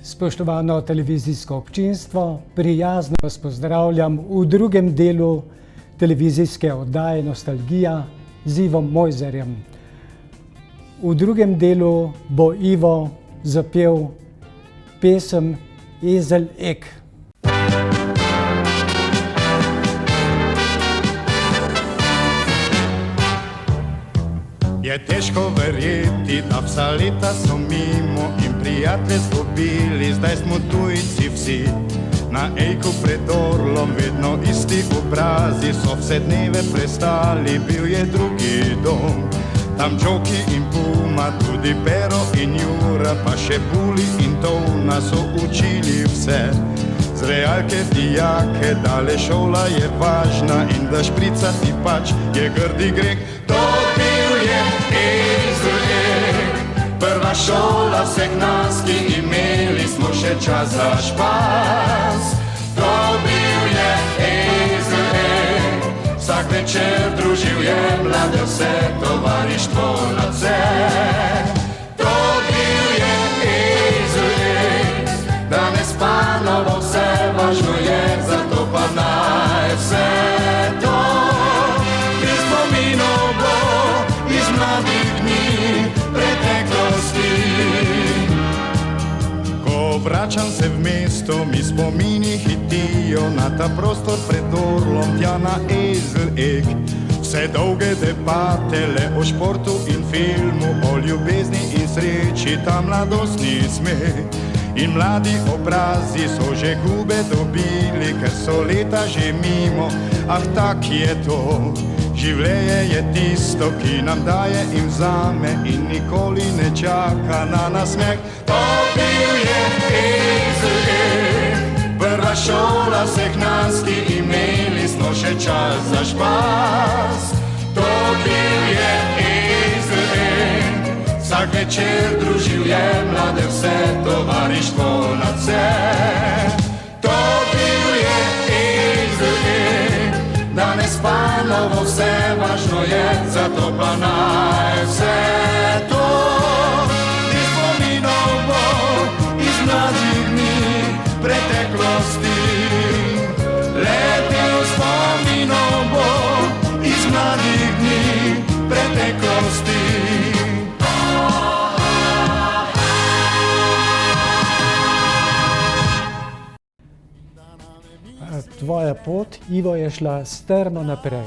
Spoštovano televizijsko občinstvo, prijazno vas pozdravljam v drugem delu televizijske oddaje Nostalgija z Ivom Mojzerjem. V drugem delu bo Ivo zapel pesem Ezel Ek. Je težko verjeti, da vsa leta so mimo in prijatelje zgubili, zdaj smo tujci vsi. Na Ejku pred Orlom vedno isti obrazi, so vse dneve prestali, bil je drugi dom. Tam Džoki in Puma, tudi Pero in Jura, pa še Buli in Tovna so učili vse. Z realke dijake, dale šola je važna in da špricati pač je grdi greh. To bil je Ezel Ek, prva šola vseh nas, ki imeli smo še čas za špas. To bil je Ezel Ek, vsak večer družil je mlade vse, tovarištvo nadvse. To bil je Ezel Ek, danes pa novo vse važno je, zato pa naj vse to pri spominu bo iz mladih dni preteklosti. Ko vračam se v mesto, mi spomini hitijo na ta prostor pred Orlom, tja na Ezel Ek. Vse dolge debate le o športu in filmu, o ljubezni in sreči, ta mladostni smeh. In mladi obrazi so že gube dobili, ker so leta že mimo, ah tak je to. Življenje je tisto, ki nam daje in vzame in nikoli ne čaka na nasmeh. To bil je Ezel Ek, prva šola vseh nas, ki imeli smo še čas za špas. To bil je Ezel Ek, vsak večer družil je mlade vse, tovarištvo nadvse. To bil je Ezel Ek, danes pa novo vse važno je, zato pa naj vse to iz spominov bo iz mladih dni preteklosti. Letel spominov bo iz mladih dni preteklosti. Tvoja pot, Ivo, je šla strmo naprej.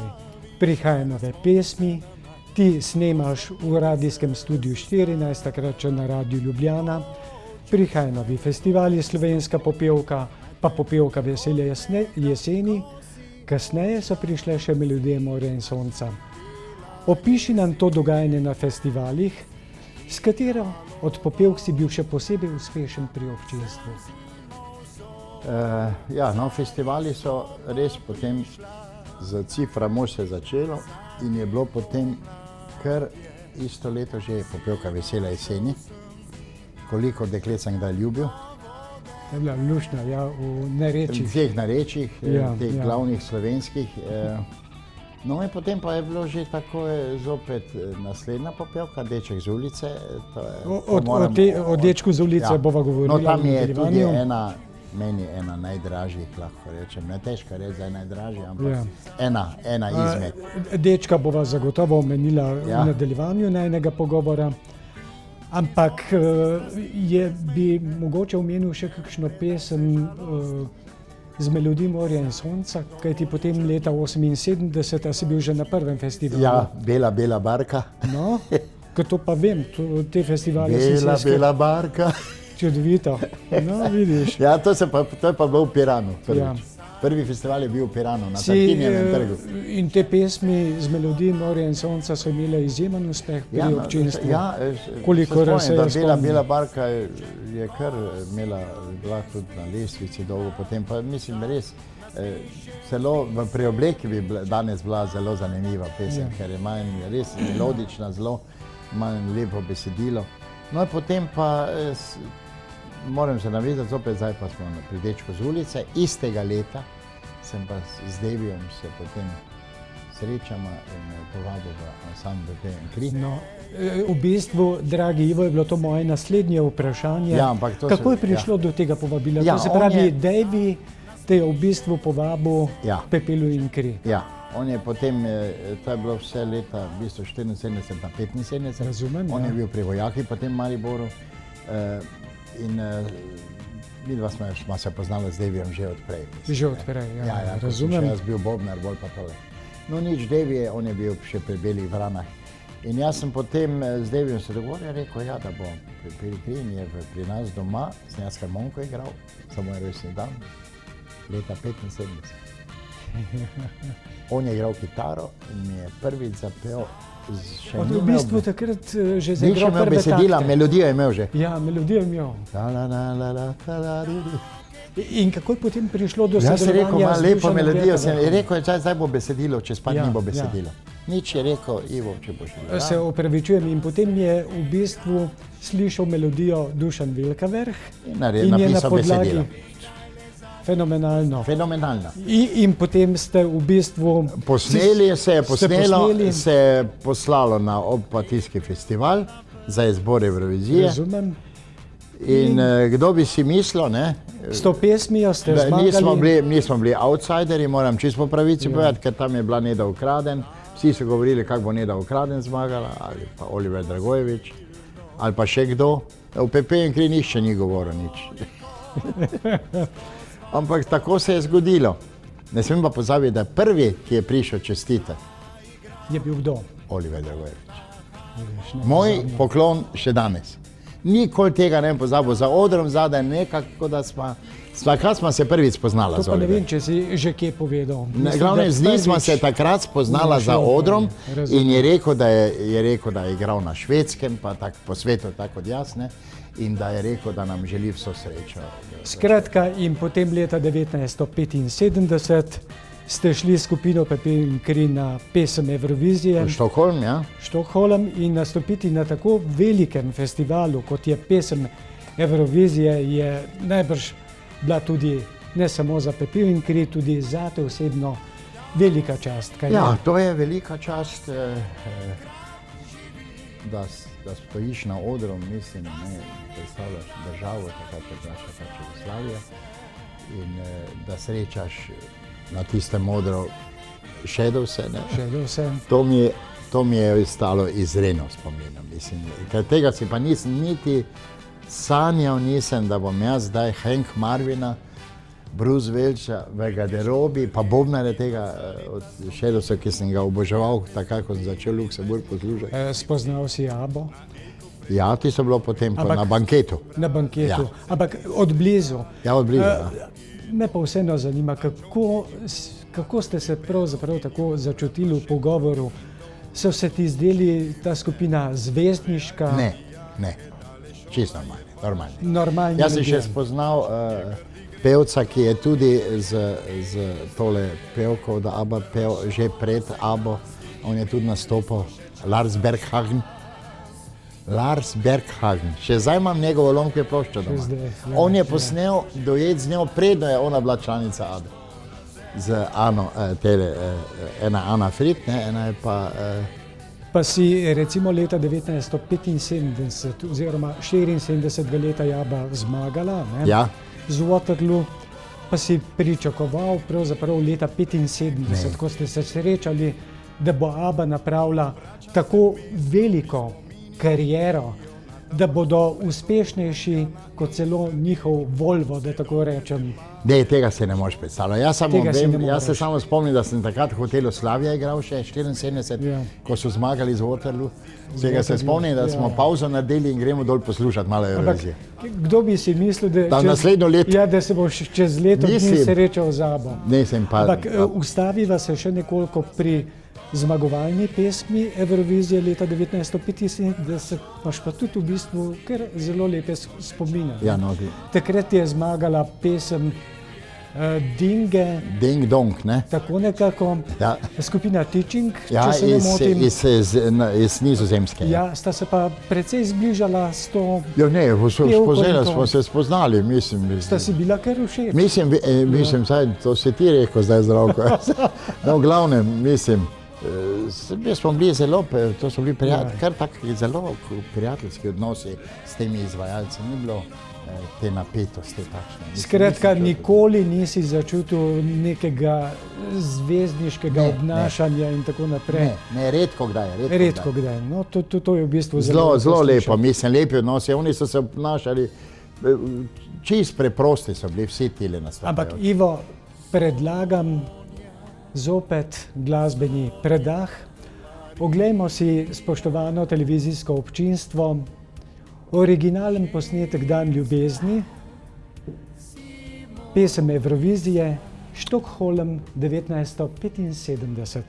Prihajajo nove pesmi, ti snemaš v radijskem studiu 14, takrat še na Radiu Ljubljana. Prihajajo novi festivali, Slovenska popevka, pa popevka Veselje jeseni. Kasneje so prišle še Melodije morja in sonca. Opiši nam to dogajanje na festivalih, s katero od popevk si bil še posebej uspešen pri občinstvu. Festivali so res potem z Cifra mož se začelo in je bilo potem kar isto leto že popevka Veselja jeseni. Koliko deklet sem kdaj ljubil. Je bila luštna, ja, v narečjih. V teh narečjih, teh ja. Glavnih slovenskih. No in potem pa je bilo že tako zopet naslednja popevka, Deček z ulice. O Dečku z ulice bova govorila. No tam je tudi meni ena najdražjih, lahko rečem, ne težko reči, da je najdražja, ampak ena izmed. Dečka bova zagotovo omenila v nadaljevanju najnega pogovora, ampak bi mogoče omenil še kakšno pesem z Melodij morja in sonca, kajti potem leta 1978 si bil že na prvem festivalu. Ja, Bela barka. No, ko to pa vem, te festivale sem se Bela barka. Čudovito, no vidiš. Ja, to je pa bilo v Piranu prvič. Prvi festival je bil v Piranu, na Tartinijevem trgu. In te pesmi z Melodij morja in sonca so imele izjemen uspeh pri občinstvu. Kolikor se spomnim. Bela barka je kar bila tudi na lestvici dolgo potem, pa mislim res, celo v preobleki bi danes bila zelo zanimiva pesem, ker je manj res melodična, zelo manj lepo besedilo. No in potem pa moram se navezati, zopet zdaj pa smo pri Dečku z ulice. Istega leta sem pa z Devijom se potem srečama in me povabil v ansambl Pepel in kri. No, v bistvu, dragi Ivo, je bilo to moje naslednje vprašanje. Ja, ampak to kako je prišlo do tega povabila? Ja, to se pravi, Davey te je v bistvu povabil Pepelu in kri. Ja, on je potem, to je bilo vse leta v bistvu 74 na 75. Razumem, on je bil pri vojaki potem v Mariboru in midva smo se poznali z Daveyjem že odprej. Že odprej, ja, razumem. Jaz bil bobnar, bolj pa tole. No nič, Davey, on je bil še pri Belih vranah. In jaz sem potem z Daveyjem se dogovoril, rekel, ja, da bo Pepel in kri in je pri nas doma, sem jaz harmoniko igral, za moj rojstni dan, leta 75. On je igral kitaro in mi je prvič zapel. V bistvu takrat že zaigral prve besedila, takte. Melodijo je imel že. Ja, melodijo je imel. In kako je potem prišlo do sodelovanja? Jaz sem rekel, ima lepo melodijo, sem je rekel, zdaj bo besedilo, če spad ni bo besedilo. Nič je rekel, Ivo, če boš igral. Se opravičujem in potem je v bistvu slišal melodijo Dušan Velkavrh in je na podlagi fenomenalno. Fenomenalna. In potem ste v bistvu posnelo, se je poslalo na Opatijski festival za izbor Evrovizije. Razumem. In kdo bi si mislil, ne? S to pesmijo ste zmagali. Nismo bili outsideri, moram čisto po pravici povedati, ker tam je bila Neda Ukraden. Vsi so govorili, kako bo Neda Ukraden zmagala, ali pa Oliver Dragojevič, ali pa še kdo. V Pepel in kri nihče ni govoril nič. Ampak tako se je zgodilo. Ne smem pa pozabiti, da prvi, ki je prišel čestitati, je bil kdo? Oliver Dragojevič. Moj poklon še danes. Nikoli tega ne bom pozabil, za odrom zadaj nekako, da smo se prvič spoznala. To pa ne vem, če si že kje povedal. Glavno, z njim smo se takrat spoznala za odrom in je rekel, da je igral na Švedskem, pa po svetu tako kot jaz, ne? In da je rekel, da nam želi vso srečo. Skratka, in potem leta 1975 ste šli skupino Pepel in kri na pesem Evrovizije. V Štokholm, ja. Štokholm in nastopiti na tako velikem festivalu, kot je pesem Evrovizije, je najbrž bila tudi ne samo za Pepel in kri, tudi zate osebno velika čast. Ja, to je velika čast, da stojiš na odru, mislim, predstavljaš državo, takrat je bila še Jugoslavija, in da srečaš na tistem odru Shadowse. To mi je ostalo izredno spominom, mislim. Ker tega si pa nisem niti sanjal, da bom jaz zdaj Hank Marvina, Bruce Welcha v garderobi, pa bobnare tega od Shadowsa, ki sem ga oboževal, takrat, ko sem začel Luksemburg poslušati. Spoznal si Abo? Ja, ti so bilo potem na banketu. Na banketu, ampak od blizu. Ja, od blizu, ja. Me pa vseeno zanima, kako ste se pravzaprav tako začutili v pogovoru? So se ti zdeli ta skupina zvezdniška? Ne, čisto normalni. Jaz sem še spoznal pevca, ki je tudi z tole pevko od Abba pel že pred Abbo. On je tudi nastopil, Lars Berghagen. Še zdaj imam njegovo lomke ploščo doma. On je posnel duet z njo, predno je ona bila članica Abbe. Z Ano, ena Ana Frit, ena je pa... Pa si recimo leta 1975 oziroma 74 leta je Abba zmagala, z Waterloo, pa si pričakoval pravzaprav leta 75, ko ste se srečali, da bo Abba napravila tako veliko kariero, da bodo uspešnejši kot celo njihov Volvo, da tako rečem. Tega se ne moreš predstavljati. Jaz se samo spomnim, da sem takrat v hotelu Slavija igral še 74, ko so zmagali z Waterloo. Tega se spomnim, da smo pauzo naredili in gremo dol poslušati malo Evrovizije. Kdo bi si mislil, da se boš čez leto dni srečal z Abbo? Ampak ustaviva se še nekoliko pri zmagovalni pesmi Evrovizije leta 1975, paš pa tudi v bistvu kar zelo lepe spomine. Takrat je zmagala pesem Dinge. Ding Dong, ne? Tako nekako. Skupina Teaching, če se ne motim. Iz Nizozemske. Ja, sta se pa precej zbližala s to... smo se spoznali, mislim. Sta si bila kar všeč. Mislim, to si ti rekel zdaj Zdravko. No, v glavnem, mislim, Mi smo bili zelo, to so bili kar taki zelo prijateljski odnosi s temi izvajalci, ni bilo te napetosti takšne. Skratka, nikoli nisi začutil nekega zvezdniškega obnašanja in tako naprej. Ne, redko kdaj. Redko kdaj. No, to je v bistvu zelo lepo, mislim, lepi odnosi. Oni so se obnašali, čist preprosti so bili vsi tile nastopajoči. Ampak Ivo, predlagam zopet glasbeni predah. Oglejmo si, spoštovano televizijsko občinstvo, originalen posnetek Dan ljubezni, pesem Evrovizije, Stockholm 1975.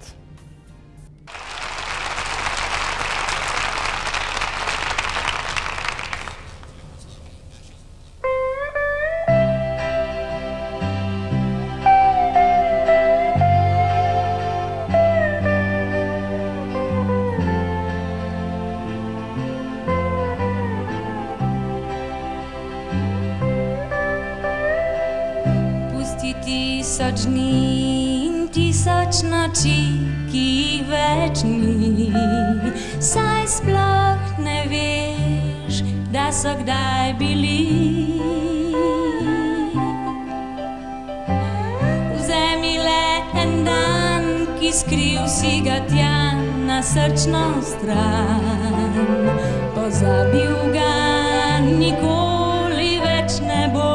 Tisoč dni in tisoč noči, ki jih več ni, saj sploh ne veš, da so kdaj bili. Vzemi le en dan, ki skril si ga tja na srčno stran, pozabil ga nikoli več ne bo.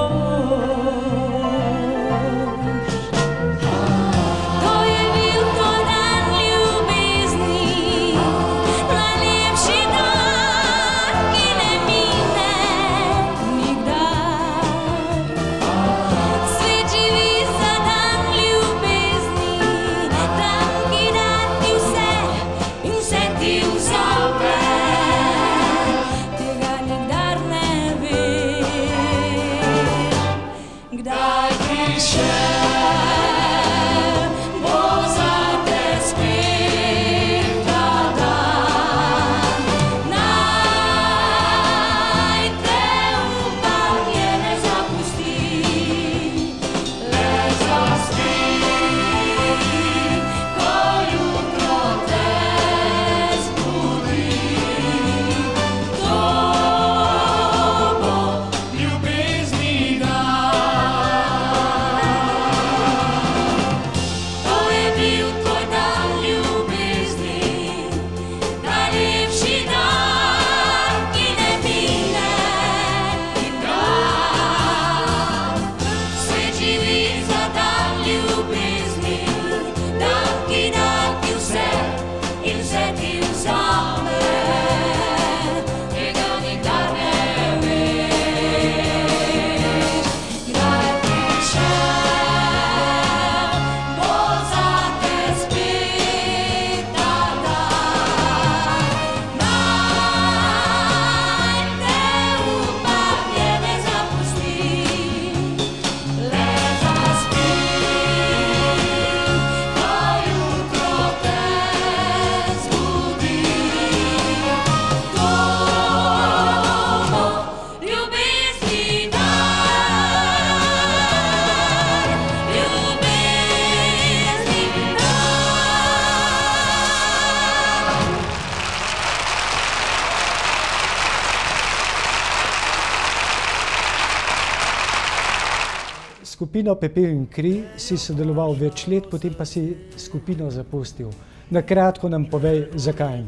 Skupino Pepel in kri si sodeloval več let, potem pa si skupino zapustil. Na kratko nam povej, zakaj.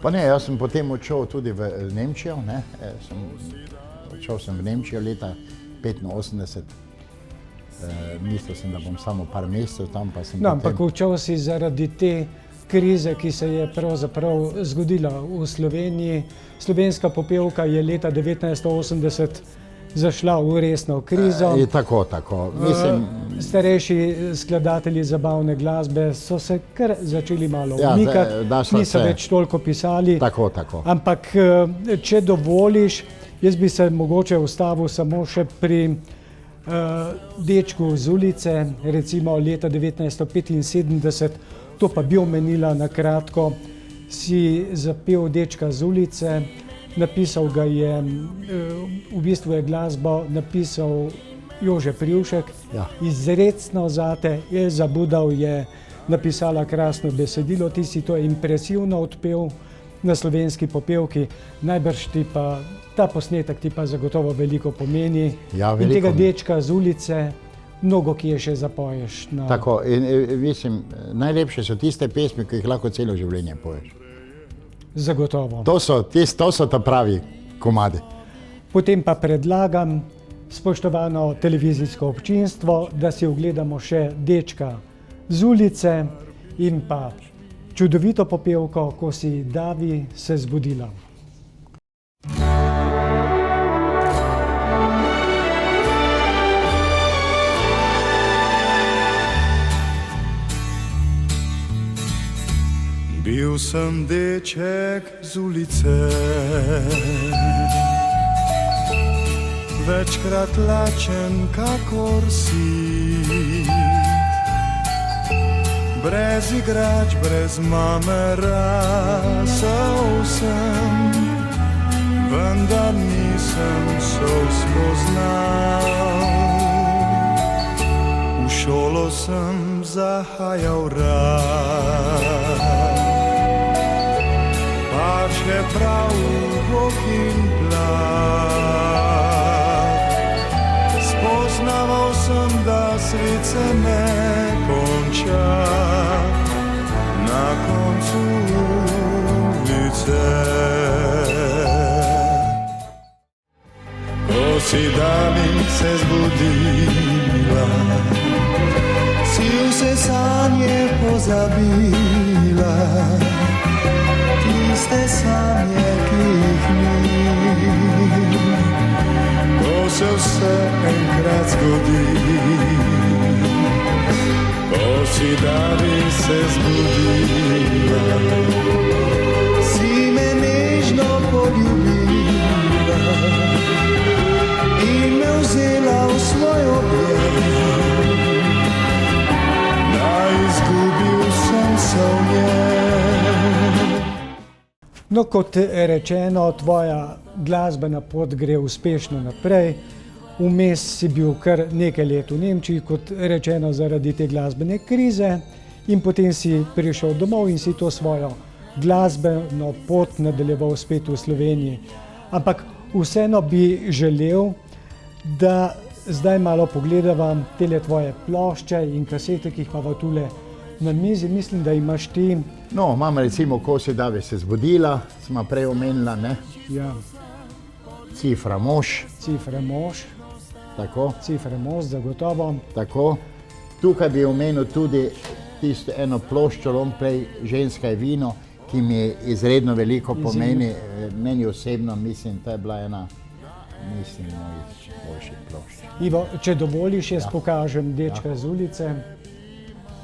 Pa ne, jaz sem potem odšel tudi v Nemčijo, ne. Odšel sem v Nemčijo leta 1985. Mislil sem, da bom samo par mesecev tam, pa sem potem... Ampak odšel si zaradi te krize, ki se je pravzaprav zgodila v Sloveniji. Slovenska popevka je leta 1980 zašla v resno krizo. Tako. Mislim... Starejši skladatelji zabavne glasbe so se kar začeli malo umikati, niso več toliko pisali. Tako. Ampak, če dovoliš, jaz bi se mogoče ustavil samo še pri dečku z ulice, recimo leta 1975, to pa bi omenila na kratko, si zapel Dečka z ulice. Napisal ga je, v bistvu je glasbo napisal Jože Privšek, izrecno zate, je zabudal je napisala krasno besedilo, ti si to impresivno odpel na slovenski popevki, najbrž ti pa ta posnetek ti pa zagotovo veliko pomeni. Ja, in veliko. tega dečka z ulice mnogo kje še zapoješ. Tako, in mislim, najlepše so tiste pesmi, ki jih lahko celo življenje poješ. Zagotovo. To so ta pravi komadi. Potem pa predlagam, spoštovano televizijsko občinstvo, da si ogledamo še dečka z ulice in pa čudovito popevko, Ko si davi se zbudila. Bil sem deček z ulice, večkrat lačen kakor si. Brez igrač, brez mame rasel sem, vendar nisem spoznal. V šolo sem zahajal rad, pa še prav bok in plat. Spoznaval sem, da svet se ne konča na koncu ulice. Ko si davi se zbudila, si vse sanje pozabila, tiste sanje, ki jih ni. Ko se vse enkrat zgodi, ko si davi se zbudila, si me nežno poljubila in me vzela v svoj objem. Izgubil sem se v njem. No, kot rečeno, tvoja glasbena pot gre uspešno naprej. Vmes si bil kar nekaj let v Nemčiji, kot rečeno, zaradi te glasbene krize, in potem si prišel domov in si to svojo glasbeno pot nadaljeval spet v Sloveniji. Ampak vseeno bi želel, da zdaj malo pogledava tele tvoje plošče in kasete, ki jih imamo tule na mizi. Mislim, da imaš ti... No, imam recimo Ko si davi se zbudila, smo prej omenila, ne? Ja, Cifra mož. Cifre mož. Tako. Cifre mož, zagotovo. Tako. Tukaj bi omenil tudi tisto eno ploščo Lomprej, Ženska je vino, ki mi izredno veliko pomeni. Meni osebno, mislim, to je bila ena mojih boljših plošč. Ivo, če dovoliš, jaz pokažem dečka z ulice.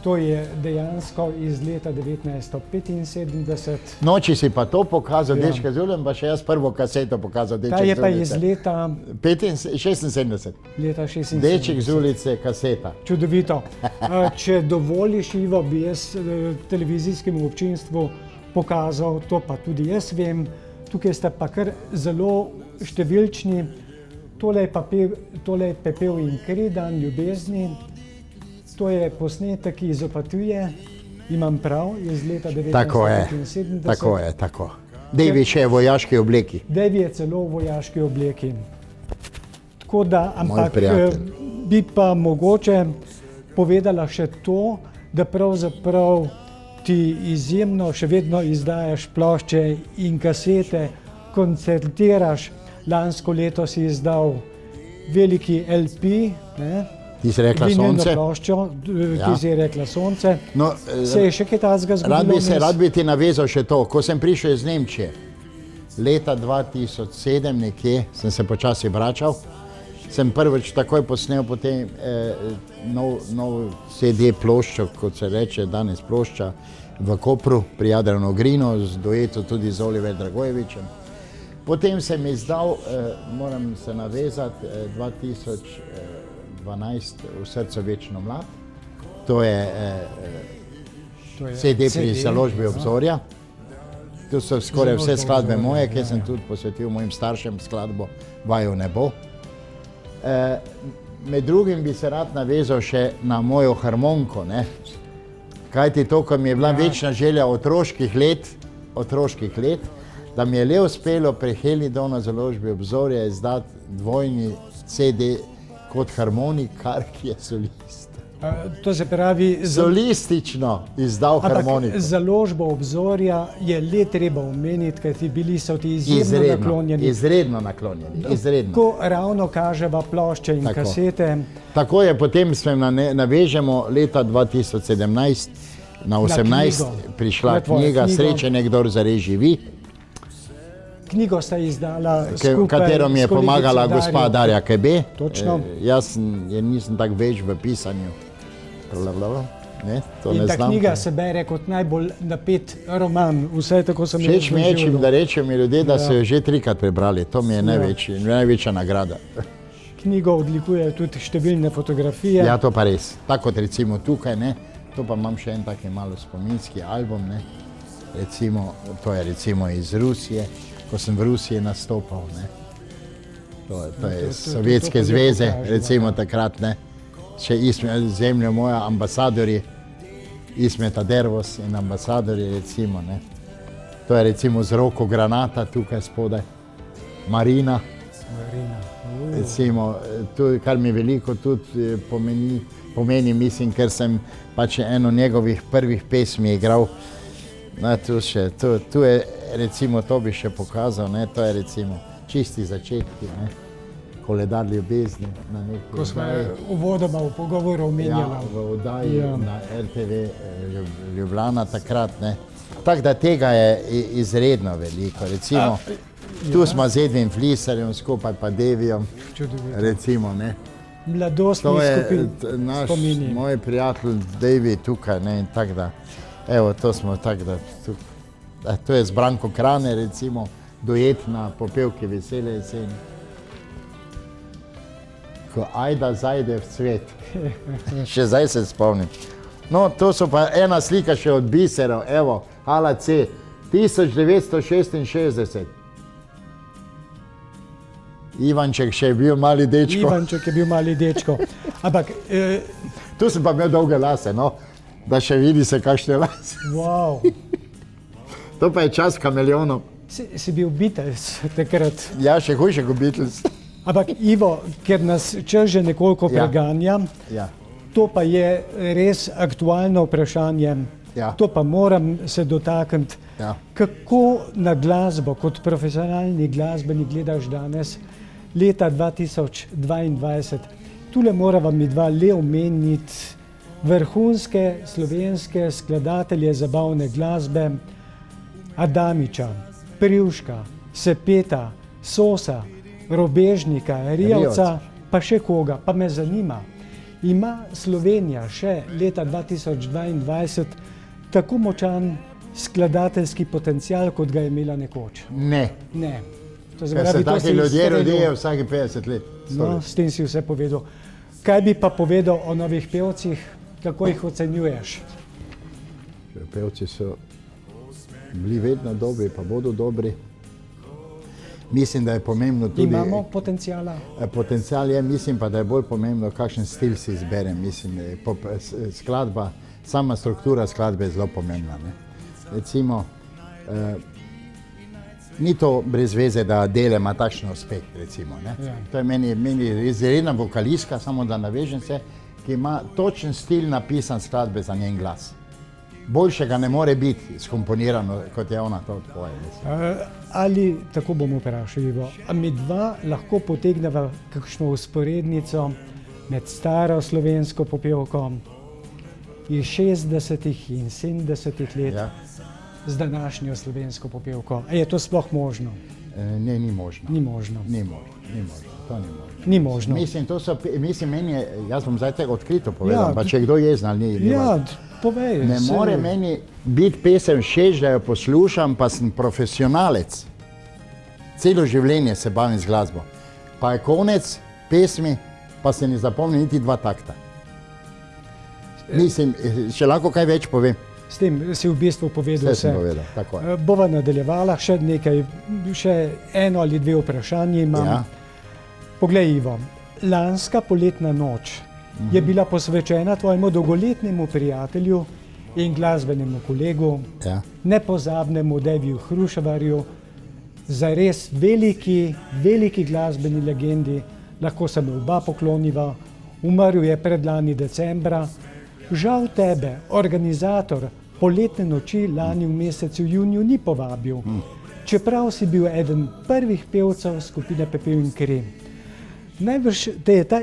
To je dejansko iz leta 1975. No, če si pa to pokazal, dečka z ulice, pa še jaz prvo kaseto pokazal, deček z ulice. Ta je pa iz leta... 76. Leta 76. Deček z ulice, kaseta. Čudovito. Če dovoliš, Ivo, bi jaz televizijskemu občinstvu pokazal, to pa tudi jaz vem, tukaj ste pa kar zelo številčni. Tole je Pepel in kri, Dan ljubezni. To je posnetek iz Opatuje, imam prav, iz leta 1975. Tako je. Devi še v vojaški obleki. Devi je celo v vojaški obleki. Tako da, ampak bi pa mogoče povedala še to, da pravzaprav ti izjemno še vedno izdajaš plošče in kasete, koncertiraš. Lansko leto si izdal veliki LP, ne? Ti si rekla Sonce. Ploščo, ti si rekla Sonce. No, se je še kaj takega zgodilo? Rad bi ti navezal še to. Ko sem prišel iz Nemčije, leta 2007 nekje, sem se počasi vračal, sem prvič takoj posnel potem nov CD ploščo, kot se reče danes plošča, v Kopru pri Jadranu Ogrinu, z duetom tudi z Oliver Dragojevičem. Potem sem izdal, moram se navezati, 2012 V srcu večno mlad. To je CD pri založbi Obzorja. Tu so skoraj vse skladbe moje, ki sem tudi posvetil mojim staršem skladbo Vaju ne bo. Med drugim bi se rad navezal še na mojo harmoniko, ne? Kajti to, ko mi je bila večna želja otroških let, da mi je le uspelo pri Helidonu založbi Obzorja izdati dvojni CD kot harmonikar, ki je solist. To se pravi... Solistično izdal harmoniko. Založbo Obzorja je le treba omeniti, kajti bili so ti izjemno naklonjeni. Izredno naklonjeni, izredno. Ko ravno kaževa plošče in kasete. Tako je, potem smo navežemo leta 2017 na 18 prišla knjiga Srečen, kdor zares živi. Knjigo sta izdala skupaj, katero mi je pomagala gospa Darja Kebe. Točno. Jaz nisem tak več v pisanju. Ne, to in ne ta znam. knjiga se bere kot najbolj napet roman. Vse tako sem Všeč mi je, da rečejo mi ljudje, da so jo že 3-krat prebrali. To mi je največja nagrada. Knjigo odlikujejo tudi številne fotografije. Ja, to pa res. Tako kot recimo tukaj, ne. To pa imam še en taki malo spominski album, ne. Recimo, to je recimo iz Rusije, ko sem v Rusiji nastopal, ne. To je iz Sovjetske zveze, recimo takrat, ne. Še zemljo moja ambasadorji, Ismeta Dervos in ambasadorji, recimo, ne. To je recimo z Roko Granata tukaj spodaj, Marina. Recimo, kar mi veliko tudi pomeni, mislim, ker sem pač eno njegovih prvih pesmi igral. Tu je, recimo, to bi še pokazal, ne, to je recimo Čisti začetki, ne, Koledar ljubezni. Ko smo uvodoma v pogovoru omenjala. Ja, v oddaji na RTV Ljubljana takrat, ne. Tako da tega je izredno veliko, recimo, tu smo z Edvin Fliserjem skupaj pa Devijom, recimo, ne. Mladostni spomini. Moj prijatelj Devi tukaj, ne, in tako da, evo, to smo tako da, to je z Branko Krane, recimo, duet na popevki Vesele jeseni. Ko Ajda zajde v cvet. Še zdaj se spomnim. No, to so pa ena slika še od biserov, evo, Hala C, 1966. Ivanček še je bil mali dečko. Ivanček je bil mali dečko. Ampak... Tu sem pa imel dolge lase, no, da še vidi se kakšne lase. Wow. To pa je čas kameljonov. Si bil Beatles takrat? Ja, še hujše kot Beatles. Ampak Ivo, ker nas čas že nekoliko preganja, to pa je res aktualno vprašanje, to pa moram se dotakniti. Kako na glasbo kot profesionalni glasbenik gledaš danes, leta 2022? Tule morava midva le omeniti vrhunske slovenske skladatelje zabavne glasbe, Adamiča, Privška, Sepeta, Sosa, Robežnika, Rijavca, pa še koga, pa me zanima. Ima Slovenija še leta 2022 tako močan skladateljski potencial, kot ga je imela nekoč? Ne. Ne. Ker se taki ljudje rodijo vsaki 50 let. No, s tem si vse povedal. Kaj bi pa povedal o novih pevcih, kako jih ocenjuješ? Pevci so bili vedno dobri, pa bodo dobri. Mislim, da je pomembno tudi... Imamo potencijala? Potencijal je, mislim pa, da je bolj pomembno, kakšen stil si izberem. Mislim, skladba, sama struktura skladbe je zelo pomembna, ne. Recimo, ni to brez veze, da Adele ima takšen uspeh, recimo, ne. To je meni izredna vokalistka, samo da navežem se, ki ima točen stil napisan skladbe za njen glas. Boljšega ne more biti skomponirano, kot je ona to tvoje. Ali, tako bom vprašal, Ivo, a mi dva lahko potegneva kakšno usporednico med staro slovensko popevko iz 60-ih in 70-ih let z današnjo slovensko popevko? Je to sploh možno? Ne, ni možno. Ni možno? Ni možno, to ni možno. Ni možno. Mislim, meni je, jaz bom zdaj tega odkrito povedal, pa če kdo je znal, ni. Ja, povej. Ne more meni biti pesem všeč, da jo poslušam, pa sem profesionalec. Celo življenje se bavim z glasbo. Pa je konec pesmi, pa se ne zapomni niti 2 takta. Mislim, še lahko kaj več povem. S tem si v bistvu povedal vse. Vse sem povedal, tako je. Bova nadaljevala, še eno ali 2 vprašanje imam. Poglej, Ivo, lanska poletna noč je bila posvečena tvojemu dolgoletnemu prijatelju in glasbenemu kolegu, nepozabnemu Deviju Hruševarju, za res veliki glasbeni legendi, lahko se mu oba pokloniva. Umrl je predlani decembra. Žal tebe, organizator poletne noči lani v mesecu juniju ni povabil, čeprav si bil eden prvih pevcev skupine Pepel in kri. Najbrž te je ta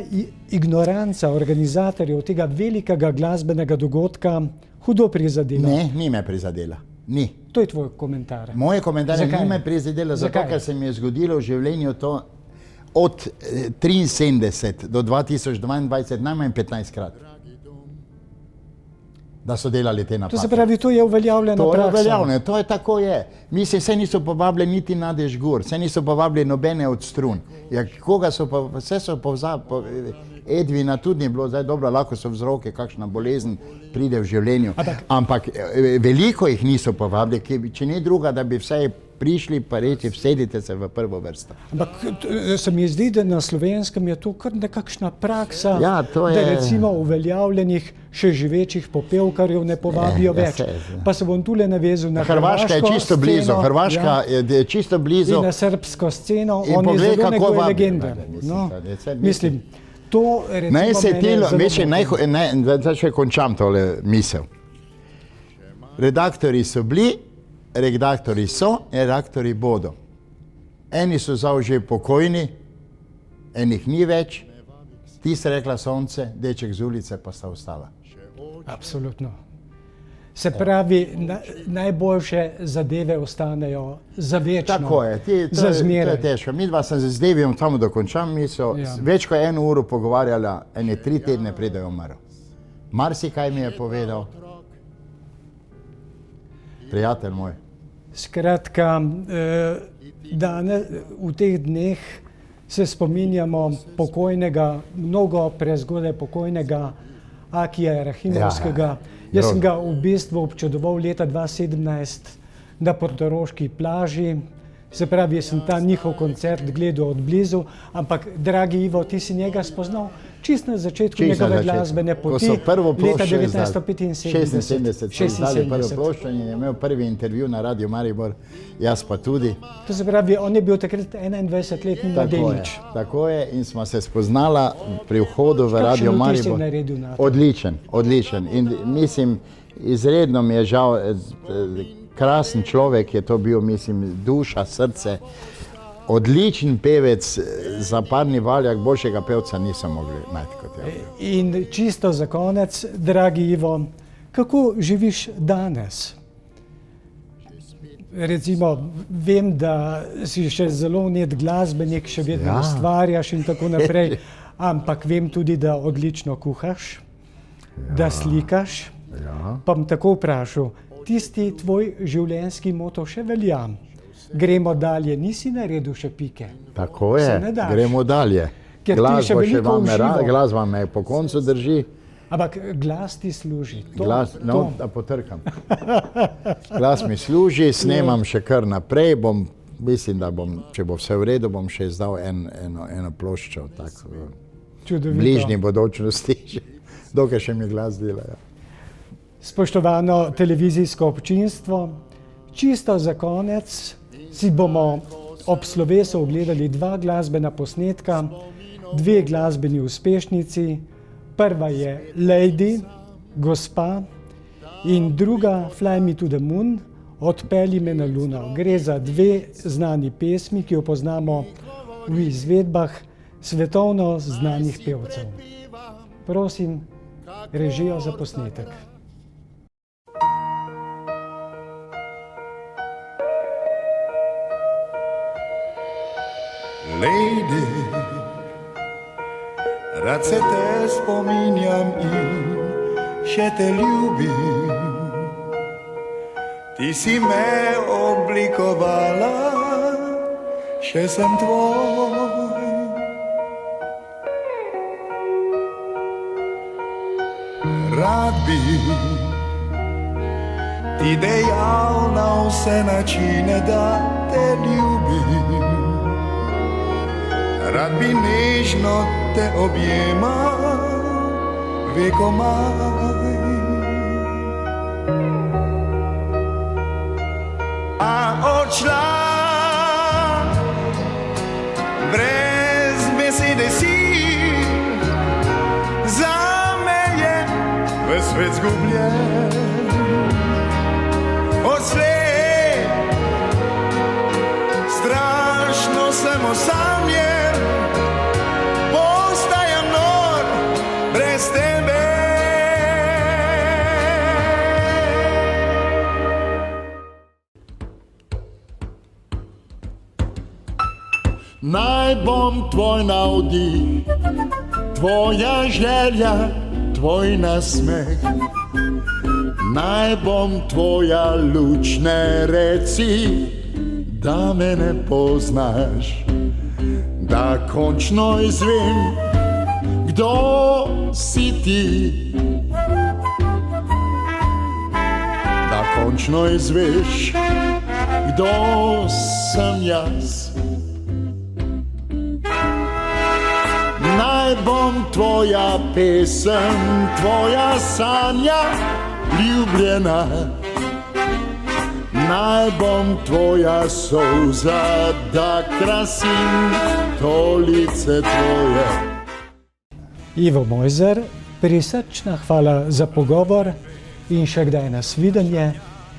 ignoranca organizatorjev tega velikega glasbenega dogodka hudo prizadela. Ne, ni me prizadela. Ni. To je tvoj komentar. Moje komentarje ni me prizadela, zato ker se mi je zgodilo v življenju to od 1973 do 2022 najmanj 15-krat. Da so delali te napake. To se pravi, to je uveljavljena praksa. To je uveljavljeno, to je tako je. Mislim, vse niso povabili niti Nadež Gur, vse niso povabili nobene od strun. Ja, koga so pa, vse so povzabili, Edvina tudi ni bilo, zdaj dobro, lahko so vzroke, kakšna bolezen pride v življenju. Ampak veliko jih niso povabili, če ni druga, da bi vsaj prišli pa reči, vsedite se v prvo vrsto. Ampak se mi zdi, da na Slovenskem je to kar nekakšna praksa, da recimo uveljavljenih še živečih popevkarjev ne povabijo več. Pa se bom tule navezal na Hrvaška je čisto blizu, Hrvaška je čisto blizu. In na srbsko sceno, on je zelo njegove legende. Mislim, to recimo zdaj še končam tole misel. Redaktori so bili, redaktori so, redaktori bodo. Eni so žal že pokojni, enih ni več, ti se rekla sonce, deček z ulice pa sta ostala. Absolutno. Se pravi, najboljše zadeve ostanejo za večno, tako je, za zmeraj. To je težko. Midva sem z Devijem samo dokončam misel, več kot 1 uro pogovarjala, ene 3 tedne pride umrl. Marsikaj mi je povedal. Prijatelj moj. Skratka, danes, v teh dneh se spominjamo pokojnega, mnogo prezgodaj pokojnega Akija Rahimovskega. Jaz sem ga v bistvu občudoval leta 2017 na portoroški plaži. Se pravi, sem ta njihov koncert gledal od blizu, ampak, dragi Ivo, ti si njega spoznal čisto na začetku njegove glasbene poti, leta 1975. So izdali prvo ploščo in je imel prvi intervju na Radio Maribor, jaz pa tudi. To se pravi, on je bil takrat 21-letni mladenič. Tako je in smo se spoznala pri vhodu v Radio Maribor. Kakšen vtis je naredil na to? Odličen. In mislim, izredno mi je žal, krasen človek je to bil, mislim, duša, srce. Odličen pevec, za parni valjak, boljšega pevca niso mogli najti kot je. In čisto za konec, dragi Ivo, kako živiš danes? Recimo, vem, da si še zelo vnet glasbenik, še vedno ustvarjaš in tako naprej, ampak vem tudi, da odlično kuhaš, da slikaš. Pa bom tako vprašal, tisti tvoj življenjski moto še velja? Gremo dalje, nisi naredil še pike. Tako je, gremo dalje. Glas vam me po koncu drži. Ampak glas ti služi. Da potrkam. Glas mi služi, snemam še kar naprej, mislim, da bom, če bo vse v redu, bom še izdal eno ploščo v bližnji bodočnosti, dokaj še mi glas dela. Spoštovano televizijsko občinstvo, čisto za konec si bomo ob slovesu ogledali 2 glasbena posnetka, 2 glasbeni uspešnici. Prva je Lady, Gospa, in druga Fly Me to the Moon, Odpelji me na Luno. Gre za 2 znani pesmi, ki jo poznamo v izvedbah svetovno znanih pevcev. Prosim, režijo za posnetek. Lady, rad se te spominjam in še te ljubim. Ti si me oblikovala, še sem tvoj. Rad bi ti dejal na vse načine, da te ljubim. Rad bi nežno te objemal vekomaj. a odšla. Brez besede si, zame je ves svet zgubljen. Odslej strašno sem osamljen, postajam nor brez tebe. Naj bom tvoj navdih, tvoja želja, tvoj nasmeh. Naj bom tvoja luč, ne reci, da me ne poznaš, da končno izvem, kdo si ti. Da končno izveš, kdo sem jaz. Naj bom tvoja pesem, tvoja sanja, ljubljena. Naj bom tvoja solza, da krasim to lice tvoje. Ivo Mojzer, prisrčna hvala za pogovor in še kdaj nasvidenje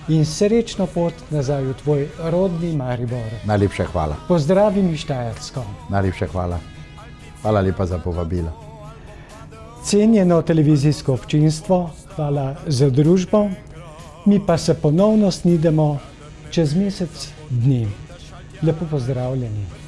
in srečno pot nazaj v tvoj rodni Maribor. Najlepša hvala. Pozdravi mi Štajersko. Najlepša hvala. Hvala lepa za povabilo. Cenjeno televizijsko občinstvo, hvala za družbo. Mi pa se ponovno snidemo čez mesec dni. Lepo pozdravljeni.